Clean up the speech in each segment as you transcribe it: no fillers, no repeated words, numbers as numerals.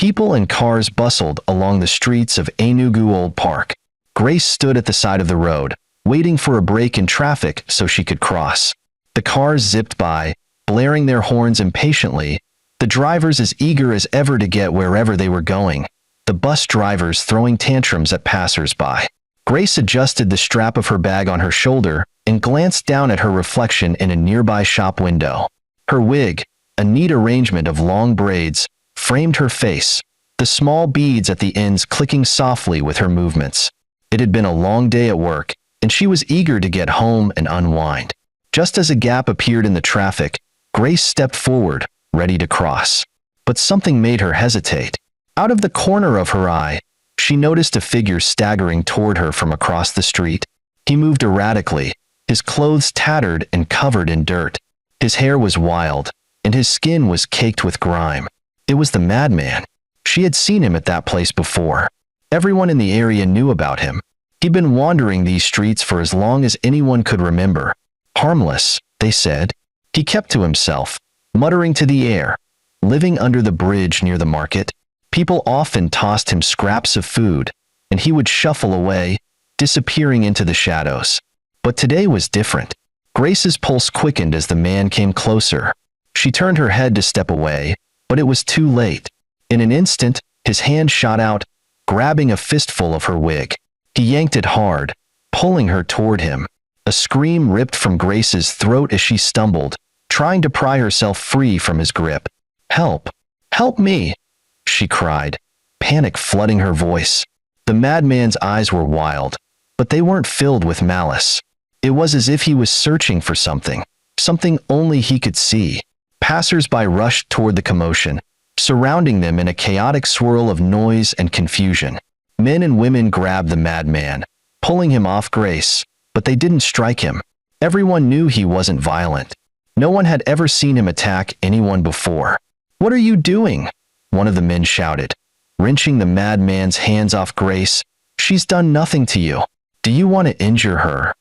People and cars bustled along the streets of Enugu Old Park. Grace stood at the side of the road, waiting for a break in traffic so she could cross. The cars zipped by, blaring their horns impatiently, the drivers as eager as ever to get wherever they were going, the bus drivers throwing tantrums at passers-by. Grace adjusted the strap of her bag on her shoulder and glanced down at her reflection in a nearby shop window. Her wig, a neat arrangement of long braids, framed her face, the small beads at the ends clicking softly with her movements. It had been a long day at work, and she was eager to get home and unwind. Just as a gap appeared in the traffic, Grace stepped forward, ready to cross. But something made her hesitate. Out of the corner of her eye, she noticed a figure staggering toward her from across the street. He moved erratically, his clothes tattered and covered in dirt. His hair was wild, and his skin was caked with grime. It was the madman. She had seen him at that place before. Everyone in the area knew about him. He'd been wandering these streets for as long as anyone could remember. Harmless, they said. He kept to himself, muttering to the air. Living under the bridge near the market, people often tossed him scraps of food, and he would shuffle away, disappearing into the shadows. But today was different. Grace's pulse quickened as the man came closer. She turned her head to step away, but it was too late. In an instant, his hand shot out, grabbing a fistful of her wig. He yanked it hard, pulling her toward him. A scream ripped from Grace's throat as she stumbled, trying to pry herself free from his grip. "Help! Help me!" she cried, panic flooding her voice. The madman's eyes were wild, but they weren't filled with malice. It was as if he was searching for something, something only he could see. Passers-by rushed toward the commotion, surrounding them in a chaotic swirl of noise and confusion. Men and women grabbed the madman, pulling him off Grace, but they didn't strike him. Everyone knew he wasn't violent. No one had ever seen him attack anyone before. "What are you doing?" one of the men shouted, wrenching the madman's hands off Grace. "She's done nothing to you. Do you want to injure her?"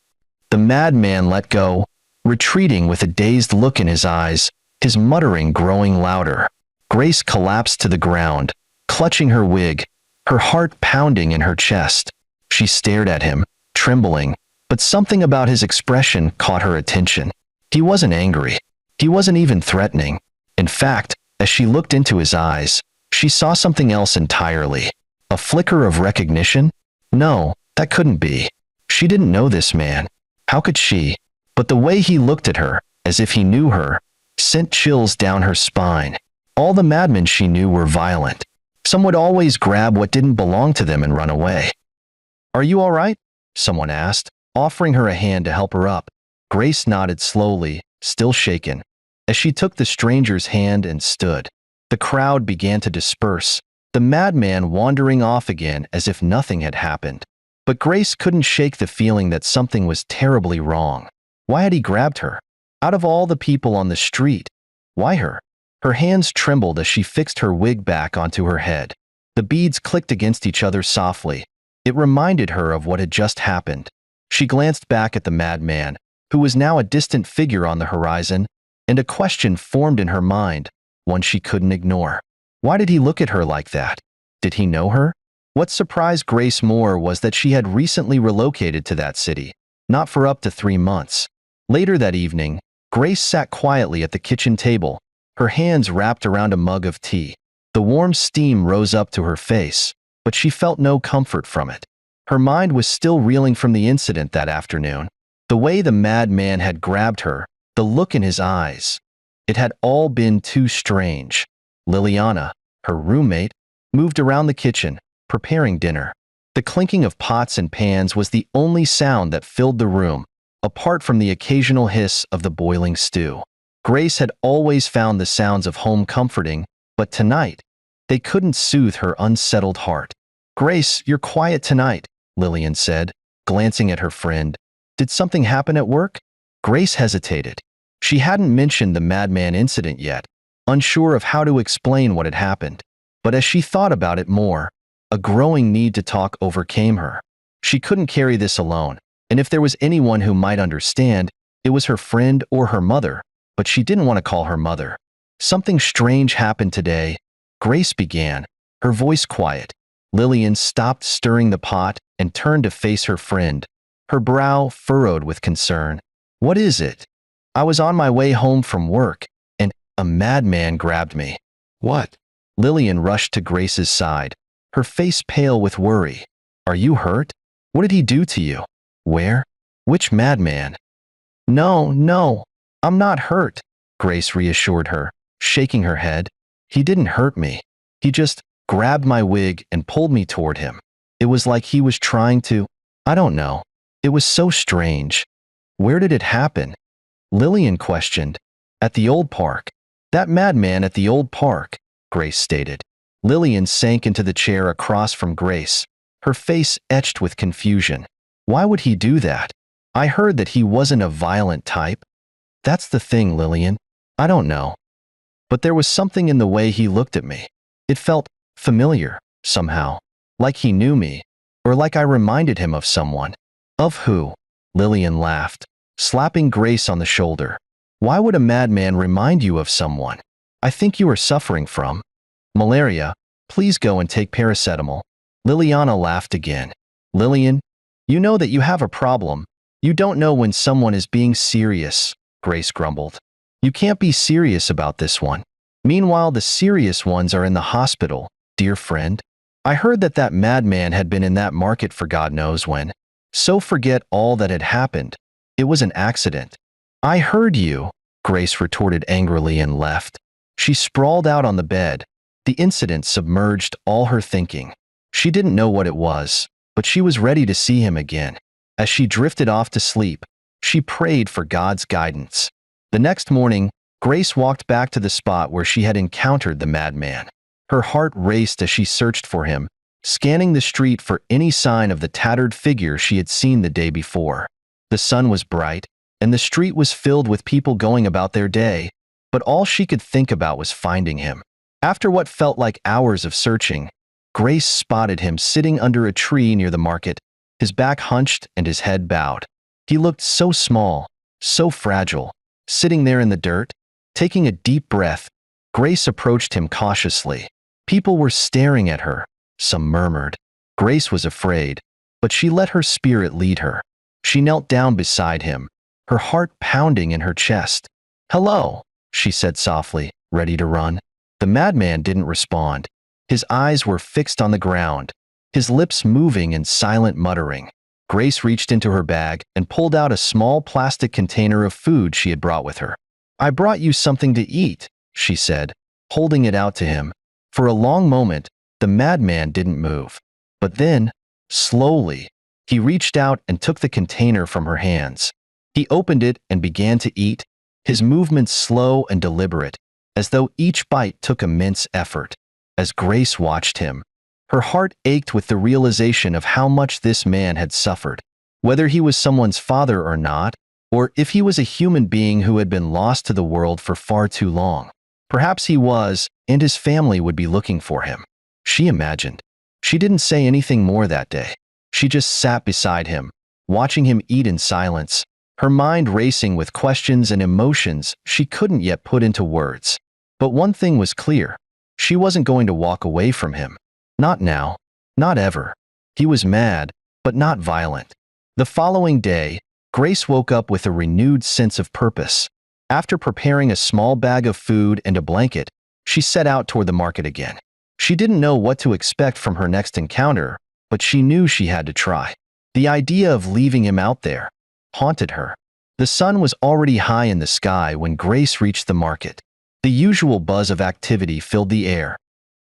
The madman let go, retreating with a dazed look in his eyes, his muttering growing louder. Grace collapsed to the ground, clutching her wig, her heart pounding in her chest. She stared at him, trembling, but something about his expression caught her attention. He wasn't angry. He wasn't even threatening. In fact, as she looked into his eyes, she saw something else entirely. A flicker of recognition? No, that couldn't be. She didn't know this man. How could she? But the way he looked at her, as if he knew her, sent chills down her spine. All the madmen she knew were violent. Some would always grab what didn't belong to them and run away. "Are you all right?" someone asked, offering her a hand to help her up. Grace nodded slowly, still shaken. As she took the stranger's hand and stood, the crowd began to disperse, the madman wandering off again as if nothing had happened. But Grace couldn't shake the feeling that something was terribly wrong. Why had he grabbed her? Out of all the people on the street, why her? Her hands trembled as she fixed her wig back onto her head. The beads clicked against each other softly. It reminded her of what had just happened. She glanced back at the madman, who was now a distant figure on the horizon, and a question formed in her mind, one she couldn't ignore. Why did he look at her like that? Did he know her? What surprised Grace more was that she had recently relocated to that city, not for up to 3 months. Later that evening, Grace sat quietly at the kitchen table, her hands wrapped around a mug of tea. The warm steam rose up to her face, but she felt no comfort from it. Her mind was still reeling from the incident that afternoon. The way the madman had grabbed her, the look in his eyes. It had all been too strange. Liliana, her roommate, moved around the kitchen, preparing dinner. The clinking of pots and pans was the only sound that filled the room, apart from the occasional hiss of the boiling stew. Grace had always found the sounds of home comforting, but tonight, they couldn't soothe her unsettled heart. "Grace, you're quiet tonight," Lillian said, glancing at her friend. "Did something happen at work?" Grace hesitated. She hadn't mentioned the madman incident yet, unsure of how to explain what had happened. But as she thought about it more, a growing need to talk overcame her. She couldn't carry this alone, and if there was anyone who might understand, it was her friend or her mother, but she didn't want to call her mother. "Something strange happened today," Grace began, her voice quiet. Lillian stopped stirring the pot and turned to face her friend, her brow furrowed with concern. "What is it?" "I was on my way home from work, and a madman grabbed me." "What?" Lillian rushed to Grace's side, her face pale with worry. "Are you hurt? What did he do to you? Where? Which madman?" "No, no, I'm not hurt," Grace reassured her, shaking her head. "He didn't hurt me. He just grabbed my wig and pulled me toward him. It was like he was trying to, I don't know. It was so strange." "Where did it happen?" Lillian questioned. "At the old park." "That madman at the old park," Grace stated. Lillian sank into the chair across from Grace, her face etched with confusion. "Why would he do that? I heard that he wasn't a violent type." "That's the thing, Lillian. I don't know. But there was something in the way he looked at me. It felt familiar, somehow. Like he knew me, or like I reminded him of someone." "Of who?" Lillian laughed, slapping Grace on the shoulder. "Why would a madman remind you of someone? I think you are suffering from malaria. Please go and take paracetamol." Liliana laughed again. "Lillian, you know that you have a problem. You don't know when someone is being serious," Grace grumbled. "You can't be serious about this one. Meanwhile, the serious ones are in the hospital, dear friend. I heard that that madman had been in that market for God knows when. So forget all that had happened. It was an accident." "I heard you," Grace retorted angrily and left. She sprawled out on the bed. The incident submerged all her thinking. She didn't know what it was, but she was ready to see him again. As she drifted off to sleep, she prayed for God's guidance. The next morning, Grace walked back to the spot where she had encountered the madman. Her heart raced as she searched for him, scanning the street for any sign of the tattered figure she had seen the day before. The sun was bright, and the street was filled with people going about their day, but all she could think about was finding him. After what felt like hours of searching, Grace spotted him sitting under a tree near the market, his back hunched and his head bowed. He looked so small, so fragile, sitting there in the dirt. Taking a deep breath, Grace approached him cautiously. People were staring at her. Some murmured. Grace was afraid, but she let her spirit lead her. She knelt down beside him, her heart pounding in her chest. "Hello," she said softly, ready to run. The madman didn't respond. His eyes were fixed on the ground, his lips moving in silent muttering. Grace reached into her bag and pulled out a small plastic container of food she had brought with her. "I brought you something to eat," she said, holding it out to him. For a long moment, the madman didn't move. But then, slowly, he reached out and took the container from her hands. He opened it and began to eat, his movements slow and deliberate, as though each bite took immense effort. As Grace watched him, her heart ached with the realization of how much this man had suffered. Whether he was someone's father or not, or if he was a human being who had been lost to the world for far too long. Perhaps he was, and his family would be looking for him. She imagined. She didn't say anything more that day. She just sat beside him, watching him eat in silence, her mind racing with questions and emotions she couldn't yet put into words. But one thing was clear. She wasn't going to walk away from him. Not now. Not ever. He was mad, but not violent. The following day, Grace woke up with a renewed sense of purpose. After preparing a small bag of food and a blanket, she set out toward the market again. She didn't know what to expect from her next encounter, but she knew she had to try. The idea of leaving him out there haunted her. The sun was already high in the sky when Grace reached the market. The usual buzz of activity filled the air.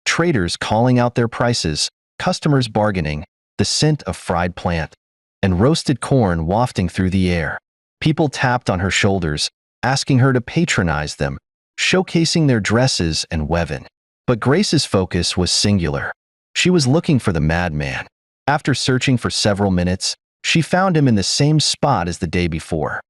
Traders calling out their prices, customers bargaining, the scent of fried plant and roasted corn wafting through the air. People tapped on her shoulders, asking her to patronize them, showcasing their dresses and weaving. But Grace's focus was singular. She was looking for the madman. After searching for several minutes, she found him in the same spot as the day before.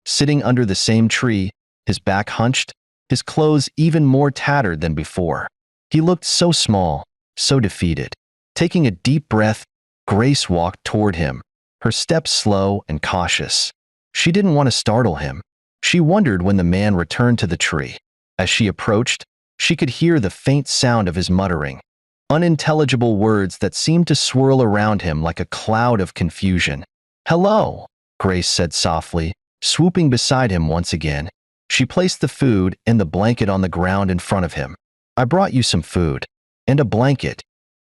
Sitting under the same tree, his back hunched, his clothes even more tattered than before. He looked so small, so defeated. Taking a deep breath, Grace walked toward him, her steps slow and cautious. She didn't want to startle him. She wondered when the man returned to the tree. As she approached, she could hear the faint sound of his muttering. unintelligible words that seemed to swirl around him like a cloud of confusion. "Hello," Grace said softly, swooping beside him once again. She placed the food and the blanket on the ground in front of him. "I brought you some food. And a blanket."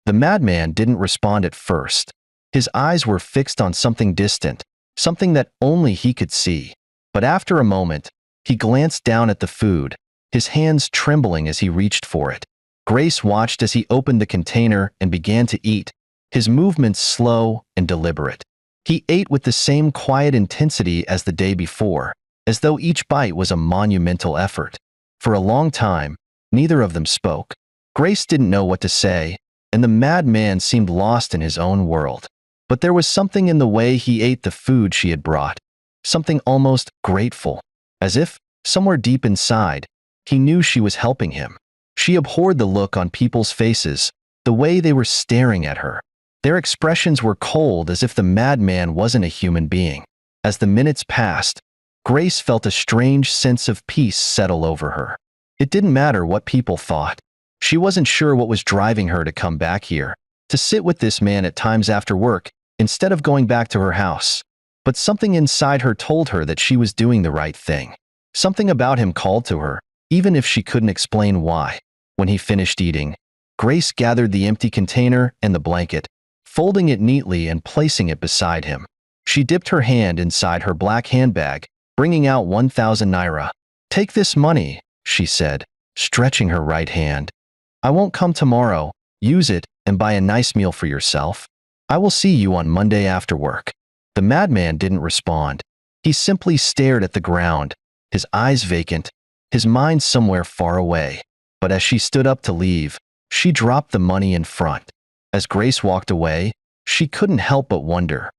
The madman didn't respond at first. His eyes were fixed on something distant, something that only he could see. But after a moment, he glanced down at the food, his hands trembling as he reached for it. Grace watched as he opened the container and began to eat, his movements slow and deliberate. He ate with the same quiet intensity as the day before, as though each bite was a monumental effort. For a long time, neither of them spoke. Grace didn't know what to say, and the madman seemed lost in his own world. But there was something in the way he ate the food she had brought, something almost grateful, as if, somewhere deep inside, he knew she was helping him. She abhorred the look on people's faces, the way they were staring at her. Their expressions were cold, as if the madman wasn't a human being. As the minutes passed, Grace felt a strange sense of peace settle over her. It didn't matter what people thought. She wasn't sure what was driving her to come back here, to sit with this man at times after work, instead of going back to her house. But something inside her told her that she was doing the right thing. Something about him called to her, even if she couldn't explain why. When he finished eating, Grace gathered the empty container and the blanket, folding it neatly and placing it beside him. She dipped her hand inside her black handbag, bringing out 1,000 naira. "Take this money," she said, stretching her right hand. "I won't come tomorrow. Use it and buy a nice meal for yourself. I will see you on Monday after work." The madman didn't respond. He simply stared at the ground, his eyes vacant, his mind somewhere far away. But as she stood up to leave, she dropped the money in front. As Grace walked away, she couldn't help but wonder,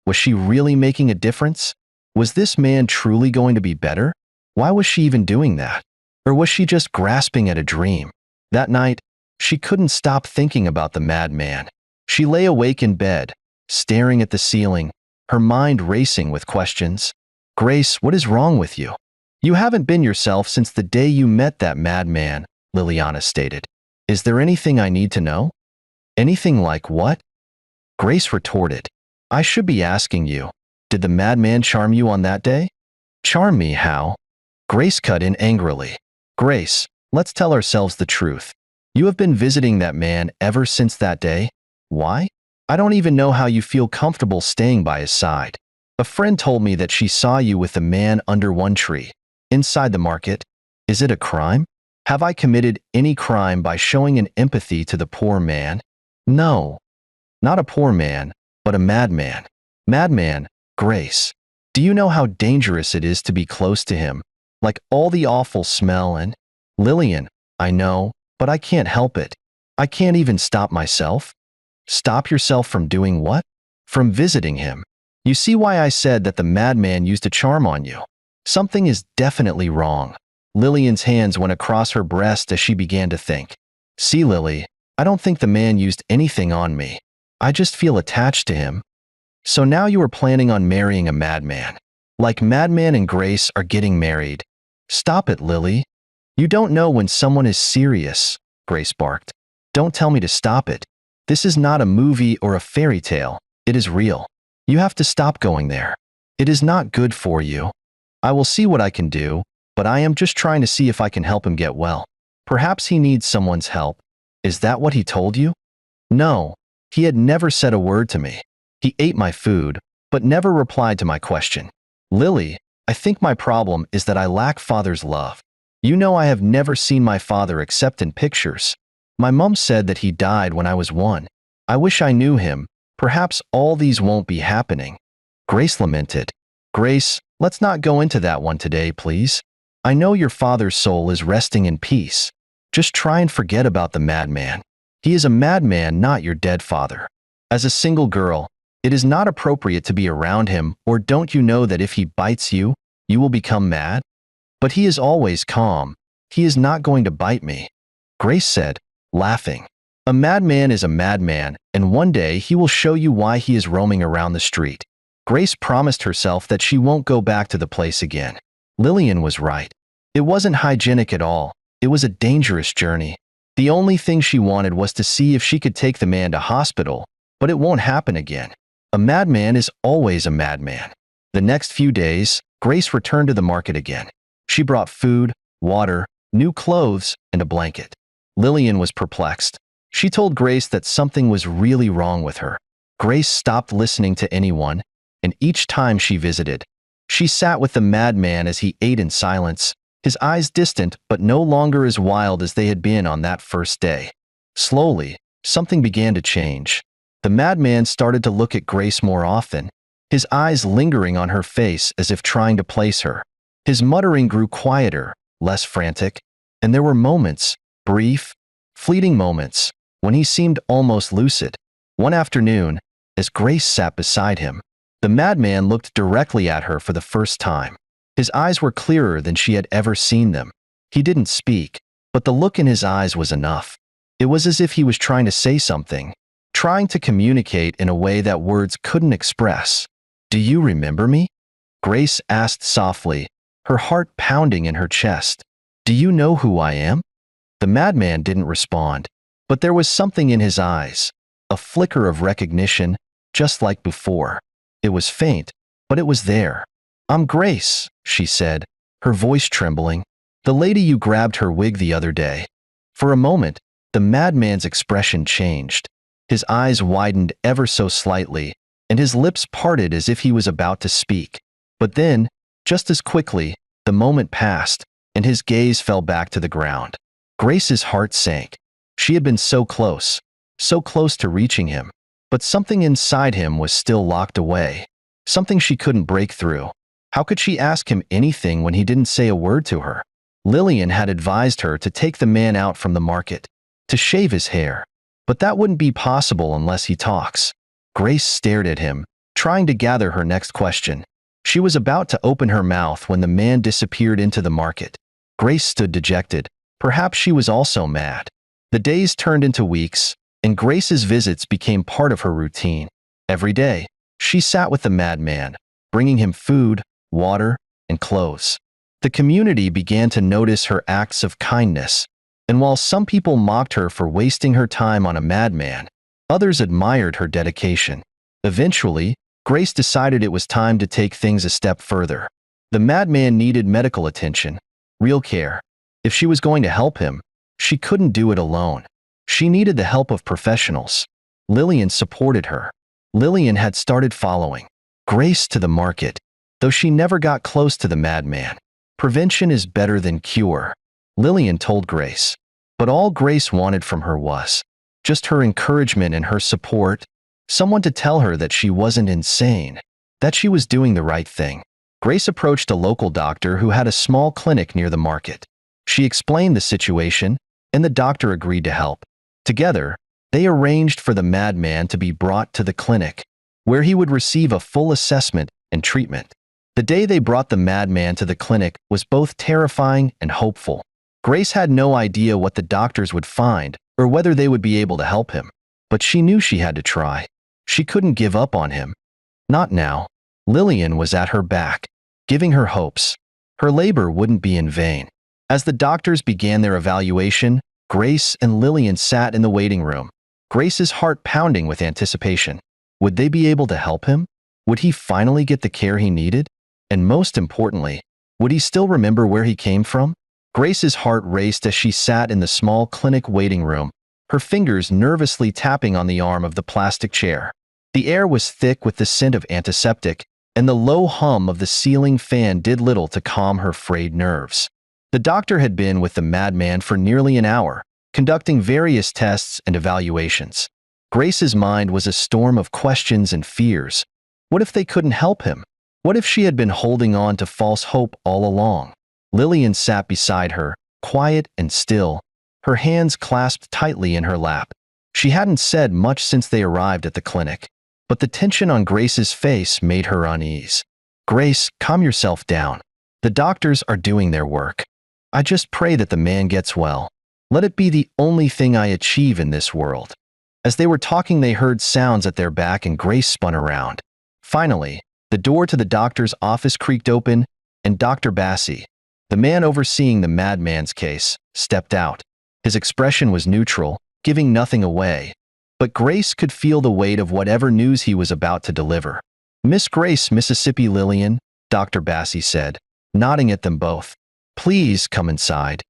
was she really making a difference? Was this man truly going to be better? Why was she even doing that? Or was she just grasping at a dream? That night, she couldn't stop thinking about the madman. She lay awake in bed, staring at the ceiling, her mind racing with questions. "Grace, what is wrong with you? You haven't been yourself since the day you met that madman," Liliana stated. "Is there anything I need to know?" "Anything like what?" Grace retorted. "I should be asking you. Did the madman charm you on that day?" "Charm me, how?" Grace cut in angrily. "Grace, let's tell ourselves the truth. You have been visiting that man ever since that day? Why? I don't even know how you feel comfortable staying by his side. A friend told me that she saw you with the man under one tree, inside the market. Is it a crime? Have I committed any crime by showing an empathy to the poor man? No. Not a poor man, but a madman. Madman, Grace. Do you know how dangerous it is to be close to him? Like all the awful smell and... Lillian, I know, but I can't help it. I can't even stop myself." "Stop yourself from doing what?" "From visiting him. You see why I said that the madman used a charm on you? Something is definitely wrong." Lillian's hands went across her breast as she began to think. "See, Lily, I don't think the man used anything on me. I just feel attached to him." "So now you are planning on marrying a madman. Like Madman and Grace are getting married. Stop it, Lily. You don't know when someone is serious," Grace barked. "Don't tell me to stop it. This is not a movie or a fairy tale. It is real. You have to stop going there. It is not good for you. I will see what I can do, but I am just trying to see if I can help him get well. Perhaps he needs someone's help." "Is that what he told you?" "No. He had never said a word to me. He ate my food, but never replied to my question. Lily, I think my problem is that I lack father's love. You know I have never seen my father except in pictures. My mom said that he died when I was 1. I wish I knew him. Perhaps all these won't be happening." Grace lamented. "Grace, let's not go into that one today, please. I know your father's soul is resting in peace. Just try and forget about the madman. He is a madman, not your dead father. As a single girl, it is not appropriate to be around him, or don't you know that if he bites you, you will become mad? But he is always calm. He is not going to bite me," Grace said, laughing. "A madman is a madman, and one day he will show you why he is roaming around the street." Grace promised herself that she won't go back to the place again. Lillian was right. It wasn't hygienic at all. It was a dangerous journey. The only thing she wanted was to see if she could take the man to hospital, but it won't happen again. A madman is always a madman. The next few days, Grace returned to the market again. She brought food, water, new clothes, and a blanket. Lillian was perplexed. She told Grace that something was really wrong with her. Grace stopped listening to anyone, and each time she visited, she sat with the madman as he ate in silence, his eyes distant but no longer as wild as they had been on that first day. Slowly, something began to change. The madman started to look at Grace more often, his eyes lingering on her face as if trying to place her. His muttering grew quieter, less frantic, and there were moments, brief, fleeting moments, when he seemed almost lucid. One afternoon, as Grace sat beside him, the madman looked directly at her for the first time. His eyes were clearer than she had ever seen them. He didn't speak, but the look in his eyes was enough. It was as if he was trying to say something, trying to communicate in a way that words couldn't express. "Do you remember me?" Grace asked softly, her heart pounding in her chest. "Do you know who I am?" The madman didn't respond, but there was something in his eyes, a flicker of recognition, just like before. It was faint, but it was there. "I'm Grace," she said, her voice trembling, "the lady you grabbed her wig the other day." For a moment, the madman's expression changed. His eyes widened ever so slightly, and his lips parted as if he was about to speak. But then, just as quickly, the moment passed, and his gaze fell back to the ground. Grace's heart sank. She had been so close to reaching him, but something inside him was still locked away, something she couldn't break through. How could she ask him anything when he didn't say a word to her? Lillian had advised her to take the man out from the market, to shave his hair, but that wouldn't be possible unless he talks. Grace stared at him, trying to gather her next question. She was about to open her mouth when the man disappeared into the market. Grace stood dejected. Perhaps she was also mad. The days turned into weeks, and Grace's visits became part of her routine. Every day, she sat with the madman, bringing him food, water, and clothes. The community began to notice her acts of kindness, and while some people mocked her for wasting her time on a madman, others admired her dedication. Eventually, Grace decided it was time to take things a step further. The madman needed medical attention, real care. If she was going to help him, she couldn't do it alone. She needed the help of professionals. Lillian supported her. Lillian had started following Grace to the market, though she never got close to the madman. "Prevention is better than cure," Lillian told Grace. But all Grace wanted from her was just her encouragement and her support, someone to tell her that she wasn't insane, that she was doing the right thing. Grace approached a local doctor who had a small clinic near the market. She explained the situation, and the doctor agreed to help. Together, they arranged for the madman to be brought to the clinic, where he would receive a full assessment and treatment. The day they brought the madman to the clinic was both terrifying and hopeful. Grace had no idea what the doctors would find or whether they would be able to help him, but she knew she had to try. She couldn't give up on him. Not now. Lillian was at her back, giving her hopes. Her labor wouldn't be in vain. As the doctors began their evaluation, Grace and Lillian sat in the waiting room, Grace's heart pounding with anticipation. Would they be able to help him? Would he finally get the care he needed? And most importantly, would he still remember where he came from? Grace's heart raced as she sat in the small clinic waiting room, her fingers nervously tapping on the arm of the plastic chair. The air was thick with the scent of antiseptic, and the low hum of the ceiling fan did little to calm her frayed nerves. The doctor had been with the madman for nearly an hour, conducting various tests and evaluations. Grace's mind was a storm of questions and fears. What if they couldn't help him? What if she had been holding on to false hope all along? Lillian sat beside her, quiet and still, her hands clasped tightly in her lap. She hadn't said much since they arrived at the clinic, but the tension on Grace's face made her unease. "Grace, calm yourself down. The doctors are doing their work. I just pray that the man gets well. Let it be the only thing I achieve in this world." As they were talking, they heard sounds at their back and Grace spun around. Finally, the door to the doctor's office creaked open, and Dr. Bassi, the man overseeing the madman's case, stepped out. His expression was neutral, giving nothing away. But Grace could feel the weight of whatever news he was about to deliver. "Miss Grace, Mississippi Lillian," Dr. Bassi said, nodding at them both. "Please come inside."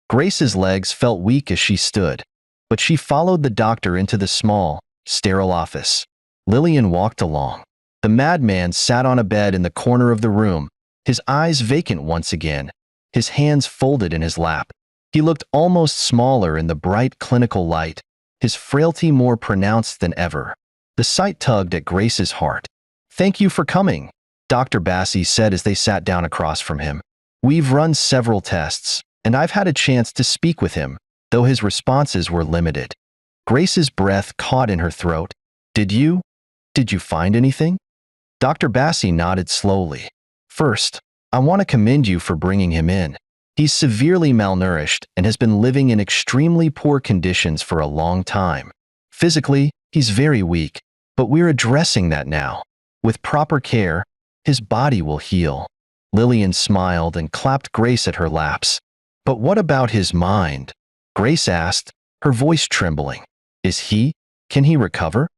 Grace's legs felt weak as she stood, but she followed the doctor into the small, sterile office. Lillian walked along. The madman sat on a bed in the corner of the room, his eyes vacant once again, his hands folded in his lap. He looked almost smaller in the bright clinical light, his frailty more pronounced than ever. The sight tugged at Grace's heart. "Thank you for coming," Dr. Bassi said as they sat down across from him. "We've run several tests, and I've had a chance to speak with him, though his responses were limited." Grace's breath caught in her throat. Did you find anything?" Dr. Bassi nodded slowly. "First, I want to commend you for bringing him in. He's severely malnourished and has been living in extremely poor conditions for a long time. Physically, he's very weak, but we're addressing that now. With proper care, his body will heal." Lillian smiled and clapped Grace at her laps. "But what about his mind?" Grace asked, her voice trembling. Can he recover?"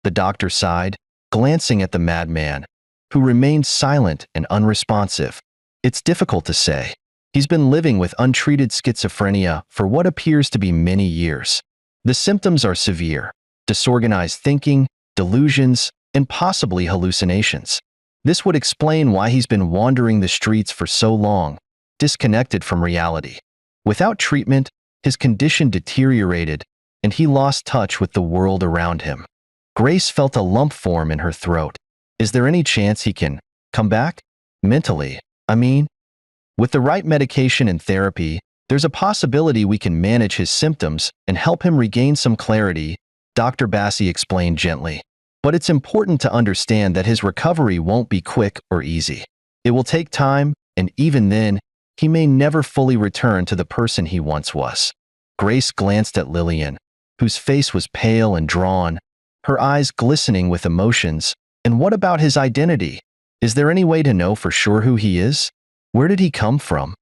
The doctor sighed, glancing at the madman, who remained silent and unresponsive. "It's difficult to say. He's been living with untreated schizophrenia for what appears to be many years. The symptoms are severe: disorganized thinking, delusions, and possibly hallucinations. This would explain why he's been wandering the streets for so long, disconnected from reality. Without treatment, his condition deteriorated, and he lost touch with the world around him." Grace felt a lump form in her throat. "Is there any chance he can come back? Mentally, I mean? With the right medication and therapy, there's a possibility we can manage his symptoms and help him regain some clarity," Dr. Bassi explained gently. "But it's important to understand that his recovery won't be quick or easy. It will take time, and even then, he may never fully return to the person he once was." Grace glanced at Lillian, whose face was pale and drawn, her eyes glistening with emotions. "And what about his identity? Is there any way to know for sure who he is? Where did he come from?"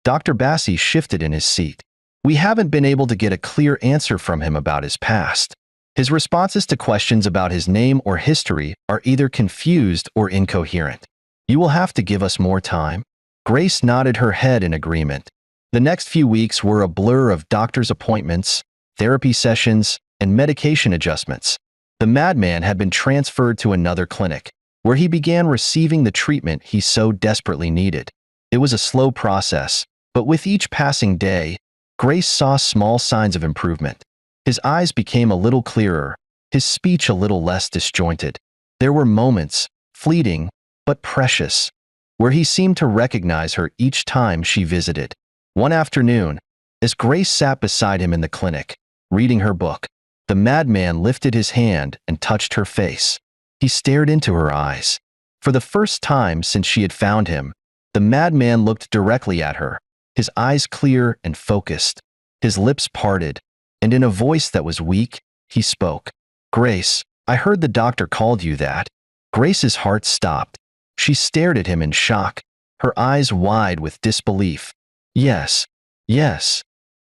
Dr. Bassi shifted in his seat. "We haven't been able to get a clear answer from him about his past. His responses to questions about his name or history are either confused or incoherent. You will have to give us more time." Grace nodded her head in agreement. The next few weeks were a blur of doctor's appointments, therapy sessions, and medication adjustments. The madman had been transferred to another clinic, where he began receiving the treatment he so desperately needed. It was a slow process, but with each passing day, Grace saw small signs of improvement. His eyes became a little clearer, his speech a little less disjointed. There were moments, fleeting but precious, where he seemed to recognize her each time she visited. One afternoon, as Grace sat beside him in the clinic, reading her book, the madman lifted his hand and touched her face. He stared into her eyes. For the first time since she had found him, the madman looked directly at her, his eyes clear and focused, his lips parted, and in a voice that was weak, he spoke. "Grace, I heard the doctor called you that." Grace's heart stopped. She stared at him in shock, her eyes wide with disbelief. Yes,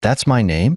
that's my name?"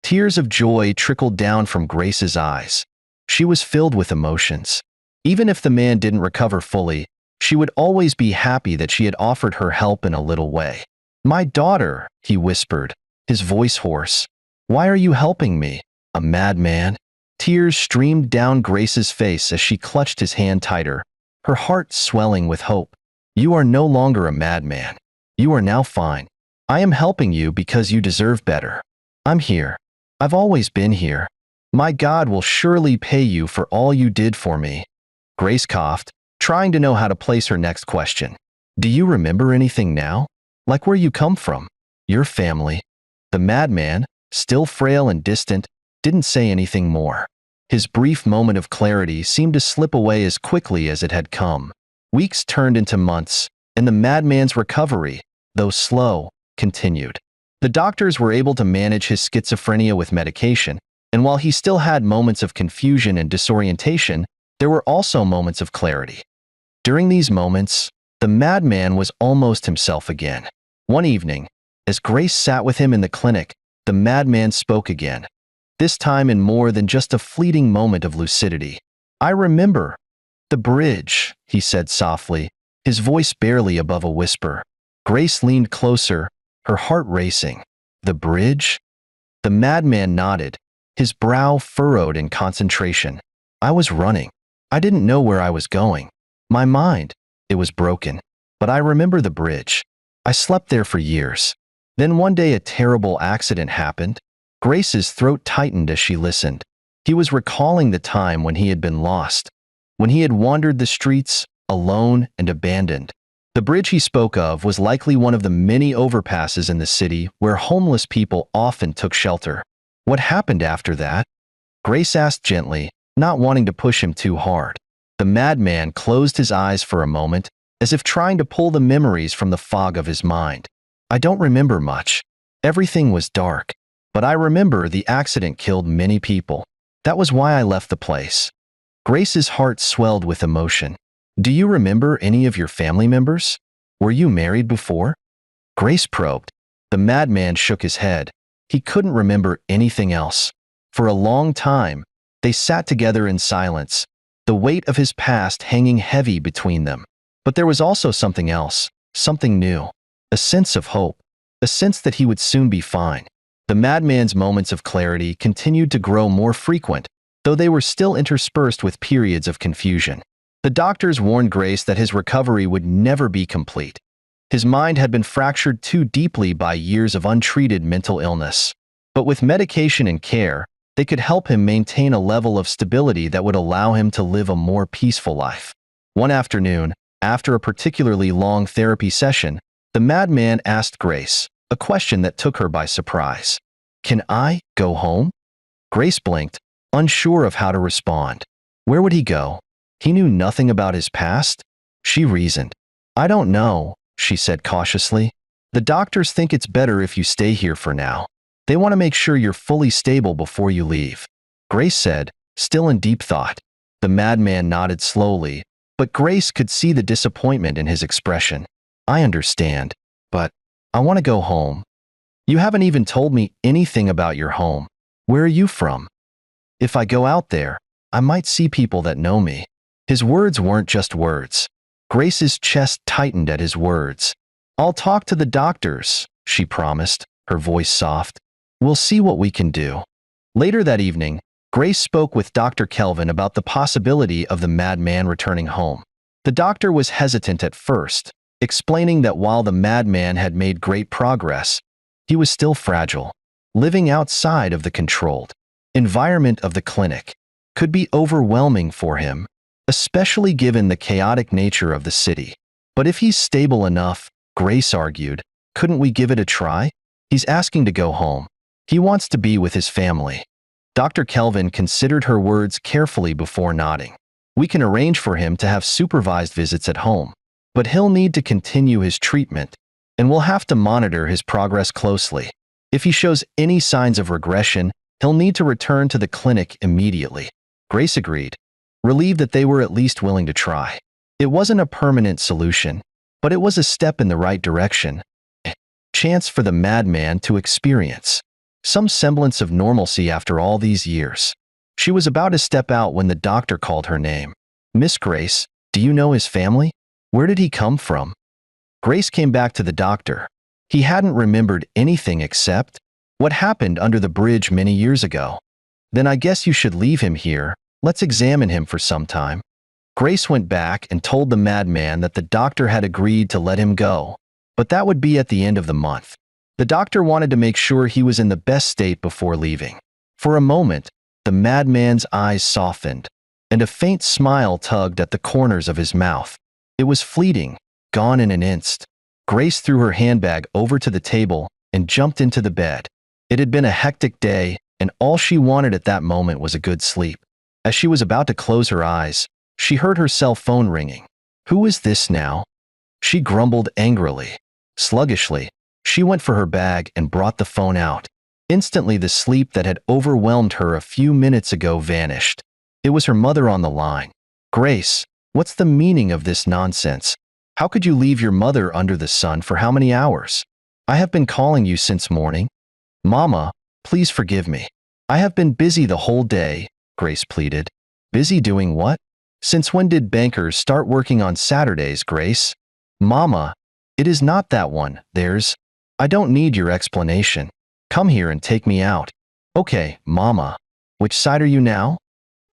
Tears of joy trickled down from Grace's eyes. She was filled with emotions. Even if the man didn't recover fully, she would always be happy that she had offered her help in a little way. "My daughter," he whispered, his voice hoarse. "Why are you helping me, a madman?" Tears streamed down Grace's face as she clutched his hand tighter, her heart swelling with hope. "You are no longer a madman. You are now fine. I am helping you because you deserve better. I'm here. I've always been here. My God will surely pay you for all you did for me." Grace coughed, trying to know how to place her next question. "Do you remember anything now? Like where you come from? Your family?" The madman, still frail and distant, didn't say anything more. His brief moment of clarity seemed to slip away as quickly as it had come. Weeks turned into months, and the madman's recovery, though slow, continued. The doctors were able to manage his schizophrenia with medication, and while he still had moments of confusion and disorientation, there were also moments of clarity. During these moments, the madman was almost himself again. One evening, as Grace sat with him in the clinic, The madman spoke again, this time in more than just a fleeting moment of lucidity. "I remember. The bridge," he said softly, his voice barely above a whisper. Grace leaned closer, her heart racing. "The bridge?" The madman nodded, his brow furrowed in concentration. "I was running. I didn't know where I was going. My mind, it was broken. But I remember the bridge. I slept there for years. Then one day a terrible accident happened." Grace's throat tightened as she listened. He was recalling the time when he had been lost, when he had wandered the streets, alone and abandoned. The bridge he spoke of was likely one of the many overpasses in the city where homeless people often took shelter. "What happened after that?" Grace asked gently, not wanting to push him too hard. The madman closed his eyes for a moment, as if trying to pull the memories from the fog of his mind. "I don't remember much. Everything was dark. But I remember the accident killed many people. That was why I left the place." Grace's heart swelled with emotion. "Do you remember any of your family members? Were you married before?" Grace probed. The madman shook his head. He couldn't remember anything else. For a long time, they sat together in silence, the weight of his past hanging heavy between them. But there was also something else, something new, a sense of hope, a sense that he would soon be fine. The madman's moments of clarity continued to grow more frequent, though they were still interspersed with periods of confusion. The doctors warned Grace that his recovery would never be complete. His mind had been fractured too deeply by years of untreated mental illness. But with medication and care, they could help him maintain a level of stability that would allow him to live a more peaceful life. One afternoon, after a particularly long therapy session, the madman asked Grace a question that took her by surprise. "Can I go home?" Grace blinked, unsure of how to respond. Where would he go? He knew nothing about his past? She reasoned. "I don't know," she said cautiously. "The doctors think it's better if you stay here for now. They want to make sure you're fully stable before you leave." Grace said, still in deep thought. The madman nodded slowly, but Grace could see the disappointment in his expression. "I understand, but I want to go home. You haven't even told me anything about your home. Where are you from? If I go out there, I might see people that know me." His words weren't just words. Grace's chest tightened at his words. "I'll talk to the doctors," she promised, her voice soft. "We'll see what we can do." Later that evening, Grace spoke with Dr. Kelvin about the possibility of the madman returning home. The doctor was hesitant at first, explaining that while the madman had made great progress, he was still fragile. Living outside of the controlled environment of the clinic could be overwhelming for him, especially given the chaotic nature of the city. "But if he's stable enough," Grace argued, "couldn't we give it a try? He's asking to go home. He wants to be with his family." Dr. Kelvin considered her words carefully before nodding. "We can arrange for him to have supervised visits at home, but he'll need to continue his treatment, and we'll have to monitor his progress closely. If he shows any signs of regression, he'll need to return to the clinic immediately." Grace agreed, relieved that they were at least willing to try. It wasn't a permanent solution, but it was a step in the right direction, a chance for the madman to experience some semblance of normalcy after all these years. She was about to step out when the doctor called her name. "Miss Grace, do you know his family? Where did he come from?" Grace came back to the doctor. He hadn't remembered anything except what happened under the bridge many years ago. "Then I guess you should leave him here. Let's examine him for some time." Grace went back and told the madman that the doctor had agreed to let him go, but that would be at the end of the month. The doctor wanted to make sure he was in the best state before leaving. For a moment, the madman's eyes softened, and a faint smile tugged at the corners of his mouth. It was fleeting, gone in an instant. Grace threw her handbag over to the table and jumped into the bed. It had been a hectic day, and all she wanted at that moment was a good sleep. As she was about to close her eyes, she heard her cell phone ringing. Who is this now? She grumbled angrily. Sluggishly, she went for her bag and brought the phone out. Instantly, the sleep that had overwhelmed her a few minutes ago vanished. It was her mother on the line. "Grace, what's the meaning of this nonsense? How could you leave your mother under the sun for how many hours? I have been calling you since morning." "Mama, Please forgive me. I have been busy the whole day, Grace pleaded. Busy doing what? Since when did bankers start working on Saturdays, Grace? Mama, it is not that one, I don't need your explanation. Come here and take me out. Okay, Mama. Which side are you now?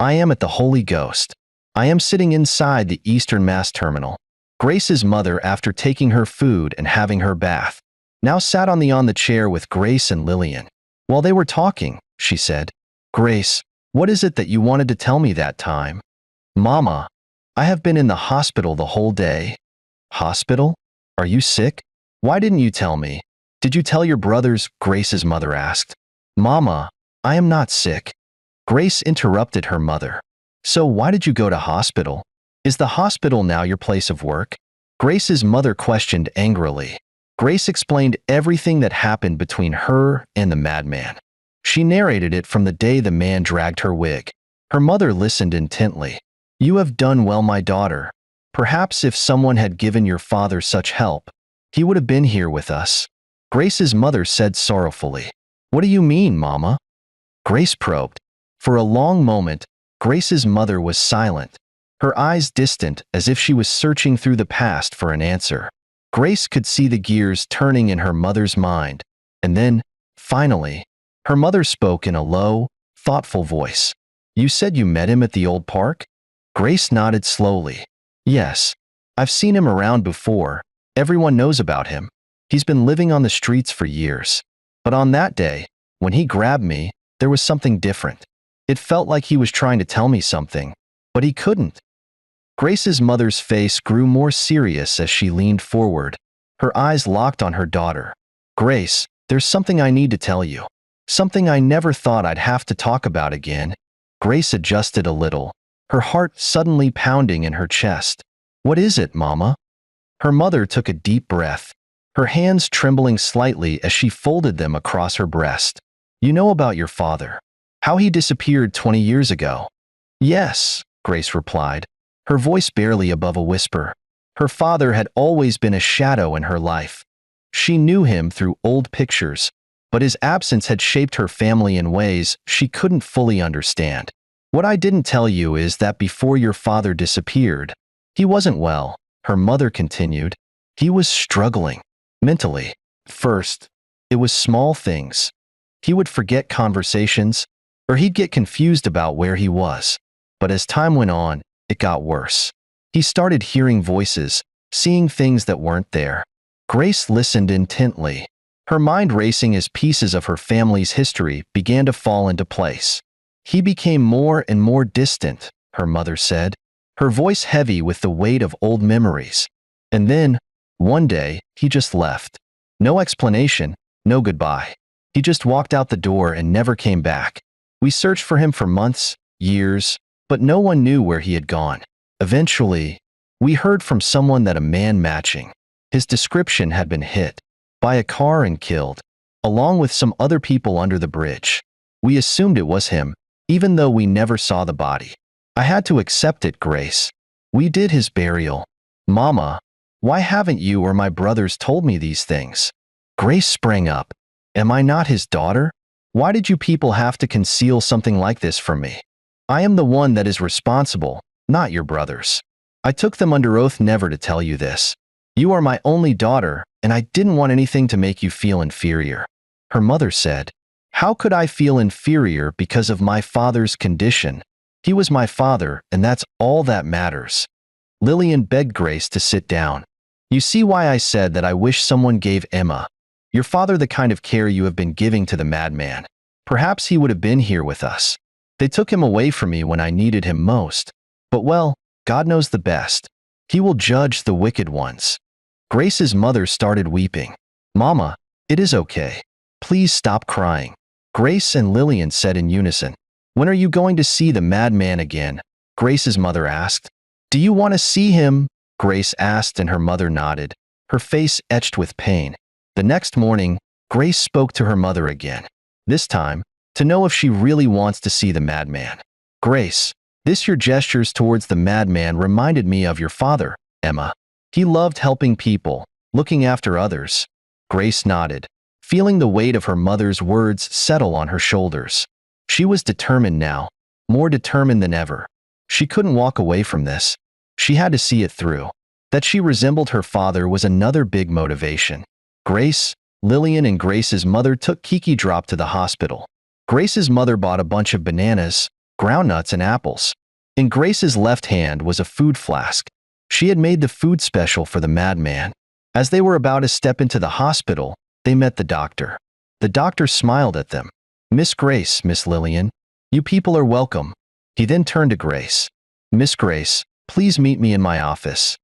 I am at the Holy Ghost. I am sitting inside the Eastern Mass Terminal. Grace's mother, after taking her food and having her bath, now sat on the chair with Grace and Lillian. While they were talking, she said, Grace, what is it that you wanted to tell me that time? Mama, I have been in the hospital the whole day. Hospital? Are you sick? Why didn't you tell me? Did you tell your brothers? Grace's mother asked. Mama, I am not sick. Grace interrupted her mother. So why did you go to hospital? Is the hospital now your place of work? Grace's mother questioned angrily. Grace explained everything that happened between her and the madman. She narrated it from the day the man dragged her wig. Her mother listened intently. You have done well, my daughter. Perhaps if someone had given your father such help, he would have been here with us. Grace's mother said sorrowfully. What do you mean, Mama? Grace probed. For a long moment, Grace's mother was silent, her eyes distant as if she was searching through the past for an answer. Grace could see the gears turning in her mother's mind, and then, finally, her mother spoke in a low, thoughtful voice. You said you met him at the old park? Grace nodded slowly. Yes, I've seen him around before. Everyone knows about him. He's been living on the streets for years. But on that day, when he grabbed me, there was something different. It felt like he was trying to tell me something, but he couldn't. Grace's mother's face grew more serious as she leaned forward, her eyes locked on her daughter. Grace, there's something I need to tell you. Something I never thought I'd have to talk about again. Grace adjusted a little, her heart suddenly pounding in her chest. What is it, Mama? Her mother took a deep breath, her hands trembling slightly as she folded them across her breast. You know about your father. How he disappeared 20 years ago. Yes, Grace replied, her voice barely above a whisper. Her father had always been a shadow in her life. She knew him through old pictures, but his absence had shaped her family in ways she couldn't fully understand. What I didn't tell you is that before your father disappeared, he wasn't well, her mother continued. He was struggling, mentally. First, it was small things. He would forget conversations, or he'd get confused about where he was. But as time went on, it got worse. He started hearing voices, seeing things that weren't there. Grace listened intently, her mind racing as pieces of her family's history began to fall into place. He became more and more distant, her mother said, her voice heavy with the weight of old memories. And then, one day, he just left. No explanation, no goodbye. He just walked out the door and never came back. We searched for him for months, years, but no one knew where he had gone. Eventually, we heard from someone that a man matching his description had been hit by a car and killed, along with some other people under the bridge. We assumed it was him, even though we never saw the body. I had to accept it, Grace. We did his burial. Mama, why haven't you or my brothers told me these things? Grace sprang up. Am I not his daughter? Why did you people have to conceal something like this from me? I am the one that is responsible, not your brothers. I took them under oath never to tell you this. You are my only daughter, and I didn't want anything to make you feel inferior. Her mother said, How could I feel inferior because of my father's condition? He was my father, and that's all that matters. Lillian begged Grace to sit down. You see why I said that I wish someone gave Emma, your father, the kind of care you have been giving to the madman. Perhaps he would have been here with us. They took him away from me when I needed him most. But well, God knows the best. He will judge the wicked ones. Grace's mother started weeping. Mama, it is okay. Please stop crying. Grace and Lillian said in unison. When are you going to see the madman again? Grace's mother asked. Do you want to see him? Grace asked, and her mother nodded, her face etched with pain. The next morning, Grace spoke to her mother again. This time, to know if she really wants to see the madman. Grace, your gestures towards the madman reminded me of your father, Emma. He loved helping people, looking after others. Grace nodded. feeling the weight of her mother's words settle on her shoulders. She was determined now, more determined than ever. She couldn't walk away from this. She had to see it through. That she resembled her father was another big motivation. Grace, Lillian and Grace's mother took Kiki Drop to the hospital. Grace's mother bought a bunch of bananas, groundnuts, and apples. In Grace's left hand was a food flask. She had made the food special for the madman. As they were about to step into the hospital, they met the doctor. The doctor smiled at them. "Miss Grace, Miss Lillian, you people are welcome." He then turned to Grace. "Miss Grace, please meet me in my office."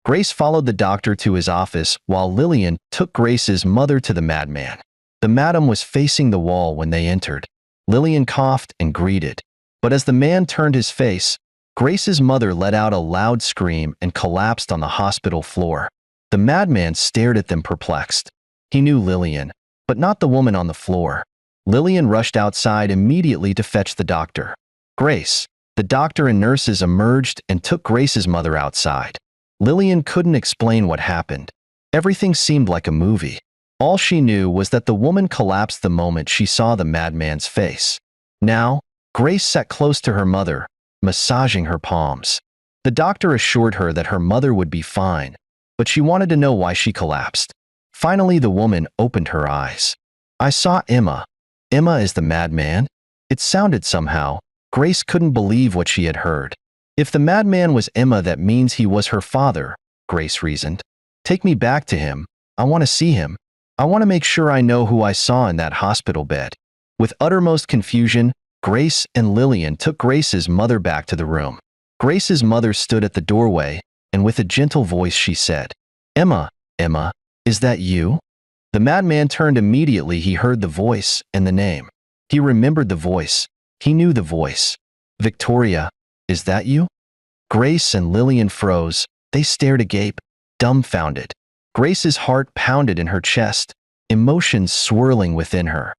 Grace followed the doctor to his office while Lillian took Grace's mother to the madman. The madam was facing the wall when they entered. Lillian coughed and greeted. But as the man turned his face, Grace's mother let out a loud scream and collapsed on the hospital floor. The madman stared at them perplexed. He knew Lillian, but not the woman on the floor. Lillian rushed outside immediately to fetch the doctor. Grace, the doctor and nurses emerged and took Grace's mother outside. Lillian couldn't explain what happened. Everything seemed like a movie. All she knew was that the woman collapsed the moment she saw the madman's face. Now, Grace sat close to her mother, massaging her palms. The doctor assured her that her mother would be fine, but she wanted to know why she collapsed. Finally, the woman opened her eyes. "I saw Emma." "Emma is the madman?" It sounded somehow. Grace couldn't believe what she had heard. If the madman was Emma, that means he was her father, Grace reasoned. "Take me back to him. I want to see him. I want to make sure I know who I saw in that hospital bed." With uttermost confusion, Grace and Lillian took Grace's mother back to the room. Grace's mother stood at the doorway, and with a gentle voice she said, "Emma, Emma, is that you?" The madman turned immediately. He heard the voice and the name. He remembered the voice. He knew the voice. "Victoria, is that you?" Grace and Lillian froze. They stared agape, dumbfounded. Grace's heart pounded in her chest, emotions swirling within her.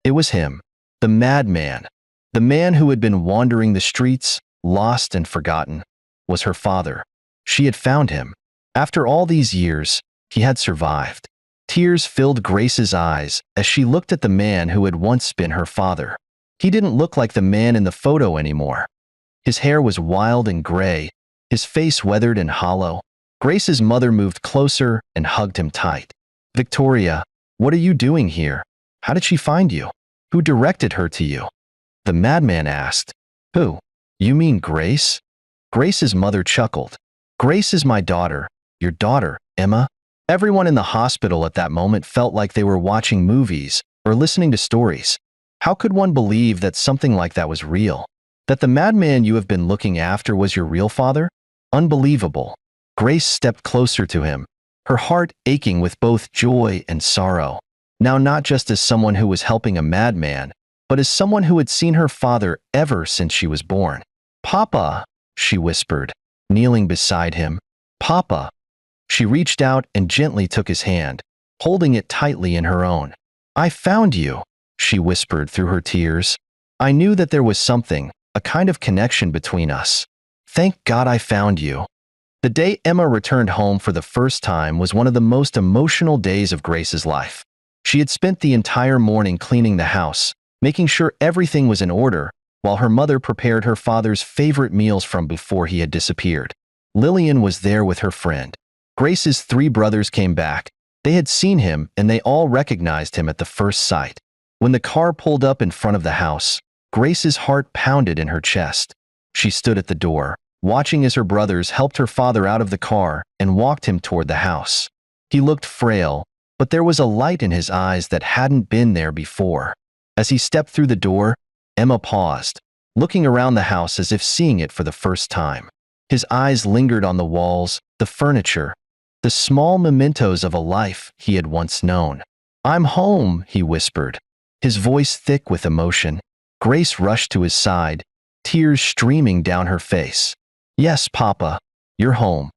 It was him, the madman, the man who had been wandering the streets, lost and forgotten, was her father. She had found him. After all these years, he had survived. Tears filled Grace's eyes as she looked at the man who had once been her father. He didn't look like the man in the photo anymore. His hair was wild and gray, his face weathered and hollow. Grace's mother moved closer and hugged him tight. "Victoria, what are you doing here? How did she find you? Who directed her to you?" The madman asked. "Who? You mean Grace?" Grace's mother chuckled. "Grace is my daughter, your daughter, Emma." Everyone in the hospital at that moment felt like they were watching movies or listening to stories. How could one believe that something like that was real? That the madman you have been looking after was your real father? Unbelievable. Grace stepped closer to him, her heart aching with both joy and sorrow. Now not just as someone who was helping a madman, but as someone who had seen her father ever since she was born. "Papa," she whispered, kneeling beside him. "Papa." She reached out and gently took his hand, holding it tightly in her own. "I found you," she whispered through her tears. "I knew that there was something, a kind of connection between us. Thank God I found you." The day Emma returned home for the first time was one of the most emotional days of Grace's life. She had spent the entire morning cleaning the house, making sure everything was in order, while her mother prepared her father's favorite meals from before he had disappeared. Lillian was there with her friend. Grace's 3 brothers came back. They had seen him and they all recognized him at the first sight. When the car pulled up in front of the house, Grace's heart pounded in her chest. She stood at the door, watching as her brothers helped her father out of the car and walked him toward the house. He looked frail, but there was a light in his eyes that hadn't been there before. As he stepped through the door, Emma paused, looking around the house as if seeing it for the first time. His eyes lingered on the walls, the furniture, the small mementos of a life he had once known. "I'm home," he whispered, his voice thick with emotion. Grace rushed to his side, tears streaming down her face. "Yes, Papa, you're home.